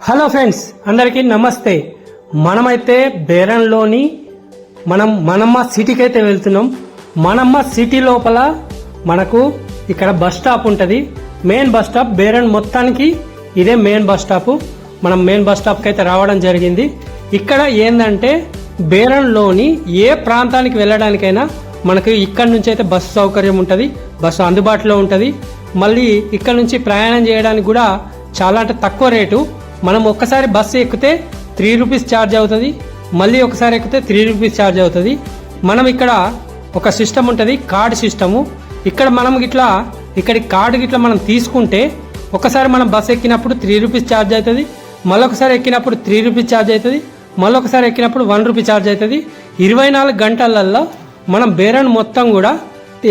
Hello friends, అందరికీ నమస్తే. మనమైతే బేరంలోని మనమ్మ సిటీకి అయితే వెళ్తున్నాం. మనమ్మ సిటీ లోపల మనకు ఇక్కడ బస్ స్టాప్ ఉంటుంది. మెయిన్ బస్ స్టాప్ బేరన్ మొత్తానికి ఇదే మెయిన్ బస్ స్టాప్. మనం మెయిన్ బస్ స్టాప్కి అయితే రావడం జరిగింది. ఇక్కడ ఏంటంటే బేరన్లోని ఏ ప్రాంతానికి వెళ్ళడానికైనా మనకు ఇక్కడ నుంచి అయితే బస్సు సౌకర్యం ఉంటుంది, బస్సు అందుబాటులో ఉంటుంది. మళ్ళీ ఇక్కడ నుంచి ప్రయాణం చేయడానికి కూడా చాలా అంటే తక్కువ రేటు. మనం ఒక్కసారి బస్సు ఎక్కితే 3 రూపీస్ ఛార్జ్ అవుతుంది, మళ్ళీ ఒకసారి ఎక్కితే 3 రూపీస్ ఛార్జ్ అవుతుంది. మనం ఇక్కడ ఒక సిస్టమ్ ఉంటుంది, కార్డ్ సిస్టము. ఇక్కడ మనం ఇక్కడి కార్డు గిట్లా మనం తీసుకుంటే ఒకసారి మనం బస్సు ఎక్కినప్పుడు 3 రూపీస్ ఛార్జ్ అవుతుంది, మళ్ళొకసారి ఎక్కినప్పుడు 3 రూపీస్ ఛార్జ్ అవుతుంది, మళ్ళొకసారి ఎక్కినప్పుడు 1 రూపీ ఛార్జ్ అవుతుంది. 24 గంటలలో మనం బేరన్ మొత్తం కూడా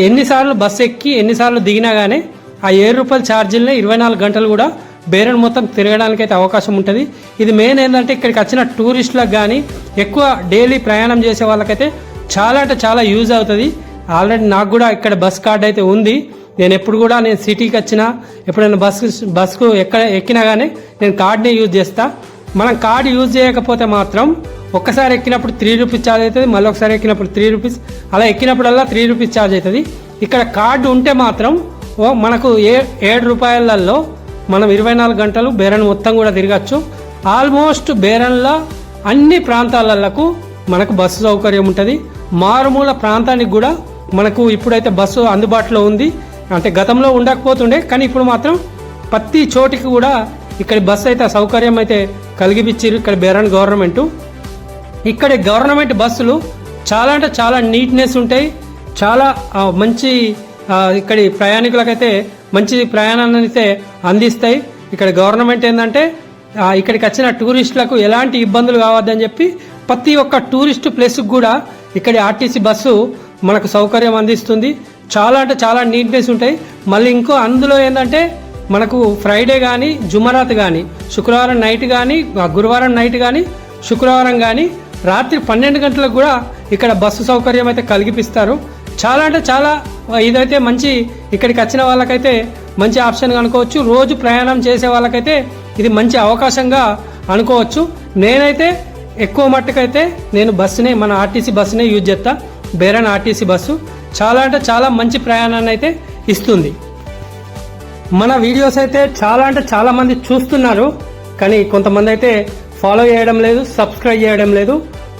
ఎన్నిసార్లు బస్సు ఎక్కి ఎన్నిసార్లు దిగినా కానీ ఆ 7 రూపాయల ఛార్జీలనే 24 గంటలు కూడా బేరన్ మొత్తం తిరగడానికి అయితే అవకాశం ఉంటుంది. ఇది మెయిన్ ఏంటంటే ఇక్కడికి వచ్చిన టూరిస్టులకు కానీ ఎక్కువ డైలీ ప్రయాణం చేసే వాళ్ళకైతే చాలా అంటే చాలా యూజ్ అవుతుంది. ఆల్రెడీ నాకు కూడా ఇక్కడ బస్ కార్డ్ అయితే ఉంది. నేను సిటీకి వచ్చినా ఎప్పుడైనా బస్కు ఎక్కినా కానీ నేను కార్డ్ని యూజ్ చేస్తా. మనం కార్డు యూజ్ చేయకపోతే మాత్రం ఒక్కసారి ఎక్కినప్పుడు 3 రూపీస్ ఛార్జ్ అవుతుంది, మళ్ళీ ఒకసారి ఎక్కినప్పుడు 3 రూపీస్, అలా ఎక్కినప్పుడల్లా 3 రూపీస్ ఛార్జ్ అవుతుంది. ఇక్కడ కార్డు ఉంటే మాత్రం మనకు 7 రూపాయలలో మనం 24 గంటలు బేరన్ మొత్తం కూడా తిరగచ్చు. ఆల్మోస్ట్ బేరన్లో అన్ని ప్రాంతాలకు మనకు బస్సు సౌకర్యం ఉంటుంది. మారుమూల ప్రాంతానికి కూడా మనకు ఇప్పుడైతే బస్సు అందుబాటులో ఉంది. అంటే గతంలో ఉండకపోతుండే, కానీ ఇప్పుడు మాత్రం ప్రతి చోటికి కూడా ఇక్కడ బస్సు అయితే సౌకర్యం అయితే కలిగిపించారు ఇక్కడ బేరన్ గవర్నమెంట్. ఇక్కడ గవర్నమెంట్ బస్సులు చాలా అంటే చాలా నీట్నెస్ ఉంటాయి, చాలా మంచి ఇక్కడి ప్రయాణికులకైతే మంచి ప్రయాణాన్ని అయితే అందిస్తాయి. ఇక్కడ గవర్నమెంట్ ఏంటంటే ఇక్కడికి వచ్చిన టూరిస్టులకు ఎలాంటి ఇబ్బందులు కావద్దని చెప్పి ప్రతి ఒక్క టూరిస్ట్ ప్లేస్కి కూడా ఇక్కడి ఆర్టీసీ బస్సు మనకు సౌకర్యం అందిస్తుంది. చాలా అంటే చాలా నీట్నెస్ ఉంటాయి. మళ్ళీ ఇంకో అందులో ఏంటంటే మనకు ఫ్రైడే కానీ జుమరాత్ కానీ శుక్రవారం నైట్ కానీ గురువారం నైట్ కానీ శుక్రవారం కానీ రాత్రి 12 గంటలకు కూడా ఇక్కడ బస్సు సౌకర్యం అయితే కలిగిపిస్తారు. చాలా అంటే చాలా ఇదైతే మంచి, ఇక్కడికి వచ్చిన వాళ్ళకైతే మంచి ఆప్షన్గా అనుకోవచ్చు. రోజు ప్రయాణం చేసే వాళ్ళకైతే ఇది మంచి అవకాశంగా అనుకోవచ్చు. నేనైతే ఎక్కువ మట్టుకైతే నేను మన ఆర్టీసీ బస్సునే యూజ్ చేస్తా. బేరన్ ఆర్టీసీ బస్సు చాలా అంటే చాలా మంచి ప్రయాణాన్ని అయితే ఇస్తుంది. మన వీడియోస్ అయితే చాలా అంటే చాలా మంది చూస్తున్నారు, కానీ కొంతమంది అయితే ఫాలో చేయడం లేదు, సబ్స్క్రైబ్ చేయడం లేదు.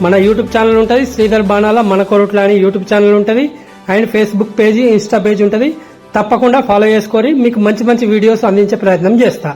మన యూట్యూబ్ ఛానల్ ఉంటుంది, శ్రీధర్ బాణాల మన కొరుట్ల అని యూట్యూబ్ ఛానల్ ఉంటుంది, and Facebook page, Insta page ఉంటుంది. తప్పకుండా ఫాలో చేసుకోరి. మీకు మంచి మంచి వీడియోస్ అందించే ప్రయత్నం చేస్తా.